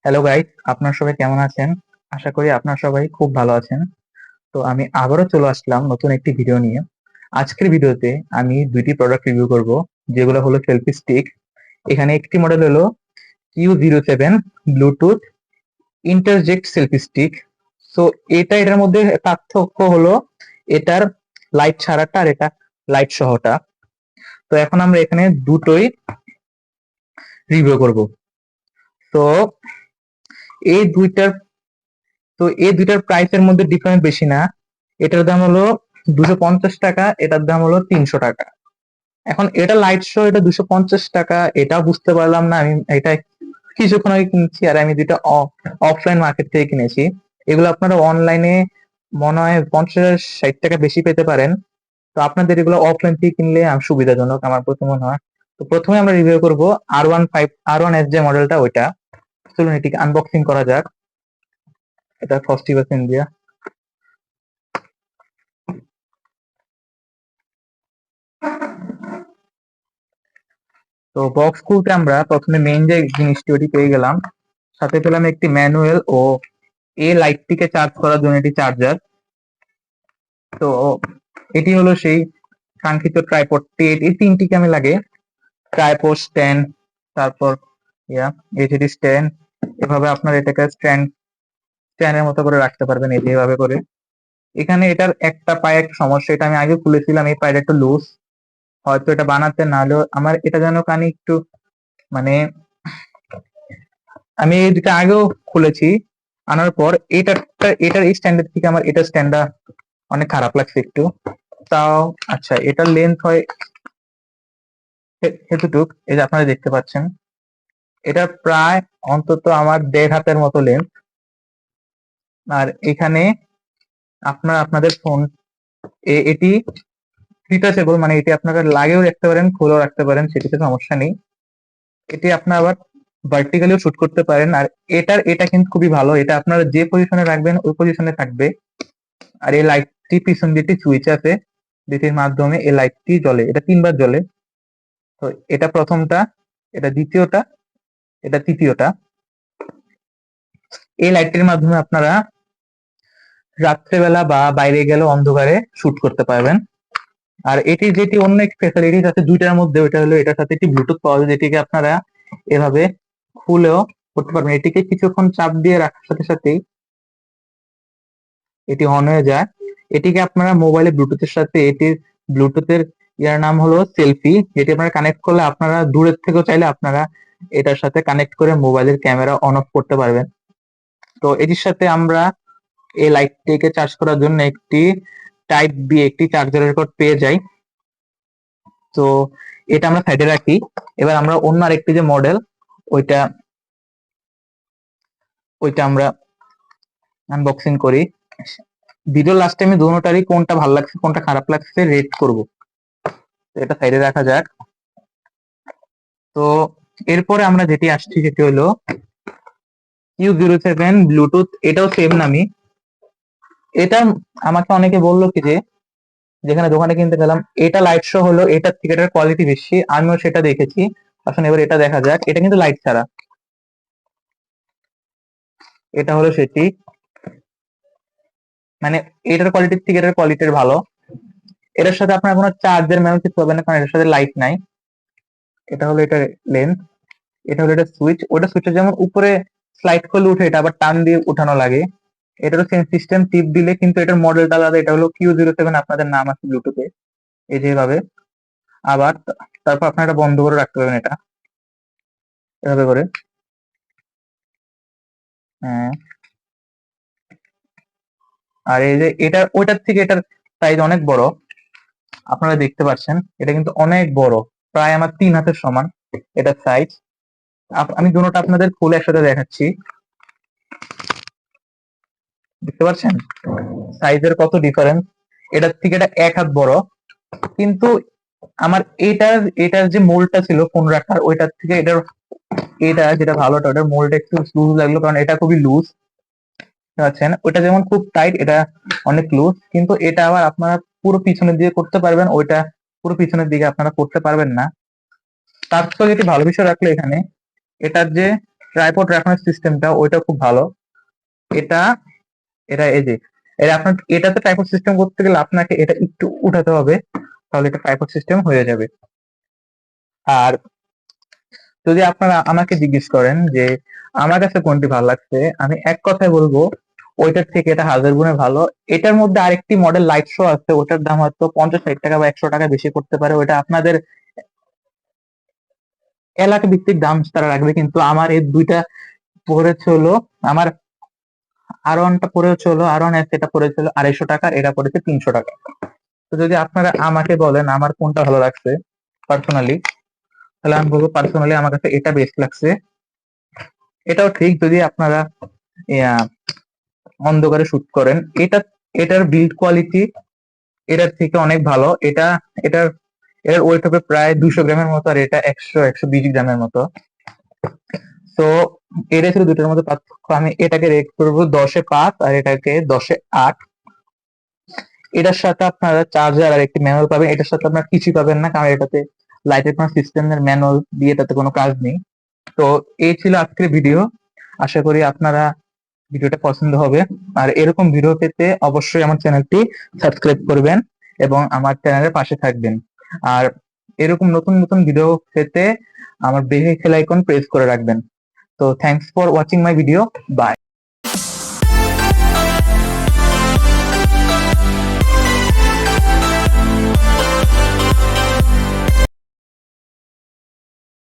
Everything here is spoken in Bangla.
হ্যালো গাইস, আপনারা সবাই কেমন আছেন? আশা করি আপনারা সবাই খুব ভালো আছেন। তো আমি আবারও চলে আসলাম নতুন একটি ভিডিও নিয়ে। আজকের ভিডিওতে আমি দুইটি প্রোডাক্ট রিভিউ করব, যেগুলো হলো সেলফি স্টিক। এখানে একটি মডেল হলো Q07 bluetooth interject selfie stick. So এটার মধ্যে পার্থক্য হলো এটার লাইট ছাড়াটা আর এটা লাইট সহটা। তো এখন আমরা এখানে দুটোই রিভিউ করব। তো এই দুইটার এই দুইটার প্রাইসের মধ্যে ডিফারেন্স বেশি না। এটার দাম হলো 250 টাকা, এটার দাম হলো 300 টাকা। এখন এটা লাইট শো, এটা 250 টাকা, এটা বুঝতে পারলাম না। আমি এটা কিছুক্ষণ আগে কিনছি, আর আমি দুইটা অফলাইন মার্কেট থেকে কিনেছি। এগুলো আপনারা অনলাইনে মনে হয় 50-60 টাকা বেশি পেতে পারেন। তো আপনাদের এগুলো অফলাইন থেকে কিনলে সুবিধাজনক আমার প্রতি মনে হয়। তো প্রথমে আমরা রিভিউ করব R15 R1S যে মডেলটা, ওইটা। চলুন এটিকে আনবক্সিং করা যাক। এটা ফার্স্ট ইউএস ইন্ডিয়া। তো বক্স খুলতে আমরা প্রথমে মেইন যে জিনিসটি ওটি পেয়ে গেলাম। সাথে পেলাম একটি ম্যানুয়াল ও এই লাইটটিকে চার্জ করার জন্য একটি চার্জার। তো এটি হলো সেই কাঙ্ক্ষিত ট্রাইপডটি। এই তিনটি কামে লাগে: ট্রাইপড স্ট্যান্ড, তারপর এইচডি স্ট্যান্ড। এভাবে আপনার এটাকে স্ট্যান্ডের মতো করে রাখতে পারবেন, এই যে এভাবে করে। এখানে এটার একটা পায়ে একটা সমস্যা, এটা আমি আগে খুলেছিলাম, এই পায়েটা একটু লুজ। হয়তো এটা বানাতে না হলেও আমার এটা যেন কানি একটু, মানে আমি এই দুটা আগেও খুলেছি, আনার পর এটার এই স্ট্যান্ডার্ড থেকে আমার এটার স্ট্যান্ডটা অনেক খারাপ লাগছে একটু। তাও আচ্ছা, এটার লেন্থ হয় এতটুক, এই যে আপনারা দেখতে পাচ্ছেন। এটা প্রায় অন্তত আমার 1.5 হাতের মতো লেন্থ। আর এখানে আপনাদের ফোন, এটি ডিটাচেবল, মানে এটি আপনারা লাগেও রাখতে পারেন, খুলেও রাখতে পারেন, সেটিতে সমস্যা নেই। এটি আপনারা আবার ভার্টিক্যালিও শুট করতে পারেন। আর এটা কিন্তু খুবই ভালো, এটা আপনারা যে পজিশনে রাখবেন ওই পজিশনে থাকবে। আর এই লাইটটি পিছন দিয়ে সুইচ আছে, যেটির মাধ্যমে এই লাইটটি জ্বলে, এটা 3বার জ্বলে। তো এটা প্রথমটা, এটা দ্বিতীয়টা, এটা তৃতীয়টা। এই লাইটটির মাধ্যমে আপনারা রাত্রেবেলা বা বাইরে গেলে অন্ধকারে শুট করতে পারবেন। আর এটি যেটি অন্য একটি ফ্যাসিলিটি আছে দুইটার মধ্যে, ওইটা হলো এটার সাথে একটি ব্লুটুথ পাওয়া যায়, যেটিকে আপনারা এভাবে খুলেও করতে পারবেন। এটিকে কিছুক্ষণ চাপ দিয়ে রাখার সাথে সাথেই এটি অন হয়ে যায়। এটিকে আপনারা মোবাইলে ব্লুটুথের সাথে, এটির ব্লুটুথের ইয়ার নাম হলো সেলফি, যেটি আপনারা কানেক্ট করলে আপনারা দূরের থেকেও চাইলে আপনারা এটার সাথে কানেক্ট করে মোবাইলের ক্যামেরা অন অফ করতে পারবেন। তো এটির সাথে আমরা এই লাইটটিকে চার্জ করার জন্য একটি টাইপ বি একটি চার্জারের কোড পেয়ে যাই। তো এটা আমরা সাইডে রাখি। এবার আমরা অন্য আরেকটি যে মডেল, ওইটা ওইটা আমরা আনবক্সিং করি। ভিডিও লাস্টে আমি দুটোটারই কোনটা ভালো লাগছে কোনটা খারাপ লাগছে রেট করব। এটা সাইডে রাখা যাক। তো এরপরে আমরা যেটি আসছি সেটি হলো Q07 ব্লুটুথ, এটাও সেম নামই। এটা আমাকে অনেকে বললো কি যে, যেখানে দোকানে কিনতে গেলাম, এটা লাইট শো হলো, এটার থেকে এটার কোয়ালিটি বেশি, আমিও সেটা দেখেছি। আসুন এবার এটা দেখা যাক। এটা কিন্তু লাইট ছাড়া, এটা হলো সেটি। মানে এটার কোয়ালিটির থেকে এটার কোয়ালিটির ভালো। এটার সাথে আপনার কোনো চার্জের মেমো কিছু হবে না, কারণ এটার সাথে লাইট নাই। এটা হলো এটার লেন্থ, এটা হলো এটা সুইচ। ওটা সুইচের যেমন উপরে স্লাইড করলে উঠে, এটা আবার টান দিয়ে উঠানো লাগে। এটারও সেম সিস্টেম, টিপ দিলে, কিন্তু এটার মডেলটা আলাদা। এটা হলো Q07, আপনাদের নাম আছে ব্লুটুথে, এই যেভাবে। আবার তারপর আপনারা এটা বন্ধ করে রাখতে পারবেন, এটা এভাবে করে। হ্যাঁ। আর এই যে এটা ওইটার থেকে এটার সাইজ অনেক বড়, আপনারা দেখতে পাচ্ছেন। এটা কিন্তু অনেক বড়, প্রায় আমার 3 হাতের সমান এটার সাইজ। আমি দুটোটা আপনাদের খুলে একসাথে দেখাচ্ছি, দেখতে পাচ্ছেন সাইজের কত ডিফারেন্স। এটার থেকে এটা 1 হাত বড়, কিন্তু আমার এটার যে মোল্ডটা ছিল ফোন রাখার, ওইটার থেকে এটা যেটা ভালোটা, ওটার মোল্ডটা একটু লুজ লাগলো, কারণ এটা খুবই লুজ। পাচ্ছেন ওটা যেমন খুব টাইট, এটা অনেক লুজ। কিন্তু এটা আবার আপনারা পুরো পিছনের দিকে করতে পারবেন, ওইটা পুরো পিছনের দিকে আপনারা করতে পারবেন না। তার তো যেটি ভালো বিষয় রাখলো এখানে, এটার যে ট্রাইপড রাখানোর সিস্টেমটা ওইটা খুব ভালো। এটা এটা এই যে এটা আপনার এটাতে ট্রাইপড সিস্টেম করতে গেলে আপনাকে এটা একটু উঠাতে হবে, তাহলে এটা ট্রাইপড সিস্টেম হয়ে যাবে। আর যদি আপনারা আমাকে জিজ্ঞেস করেন যে আমার কাছে কোনটি ভালো লাগছে, আমি এক কথায় বলবো ওইটার থেকে এটা হাজার গুণে ভালো। এটার মধ্যে আরেকটি মডেল লাইট শো আছে, ওটার দাম হয়তো 50-60 টাকা বা 100 টাকা বেশি করতে পারে, ওটা আপনাদের এলাকা ভিত্তিক দাম তারা রাখবে। কিন্তু আমার এই দুইটা পড়েছে হলো, আমার আর1টা পড়েছে হলো, আর1 এস, এটা পড়েছিল 250 টাকা, এটা পড়েছে 300 টাকা। তো যদি আপনারা আমাকে বলেন আমার কোনটা ভালো লাগছে পার্সোনালি, তাহলে আমি বলবো পার্সোনালি আমার কাছে এটা বেস্ট লাগছে। এটাও ঠিক, যদি আপনারা অন্ধকারে শুট করেন, এটার বিল্ড কোয়ালিটি এটার থেকে অনেক ভালো। এটার এর ওয়েট হবে প্রায় 200 গ্রামের মতো, আর এটা 100-120 গ্রামের মতো। তো এটা ছিল দুটোর মধ্যে পার্থক্য। আমি এটাকে রেট করবো 10-এ 5 আর এটাকে 10-এ 8। এটার সাথে আপনারা চার্জার আর একটি ম্যানুয়াল পাবেন, এটার সাথে আপনারা কিছুই পাবেন না, কারণ এটাতে লাইটের কোনো সিস্টেমের ম্যানুয়াল দিয়ে এটাতে কোনো কাজ নেই। তো এই ছিল আজকের ভিডিও। আশা করি আপনারা ভিডিওটা পছন্দ হবে। আর এরকম ভিডিও পেতে অবশ্যই আমার চ্যানেলটি সাবস্ক্রাইব করবেন এবং আমার চ্যানেলের পাশে থাকবেন। আর এরকম নতুন নতুন ভিডিও পেতে আমার বেল আইকন প্রেস করে রাখবেন। তো thanks for watching my video. By.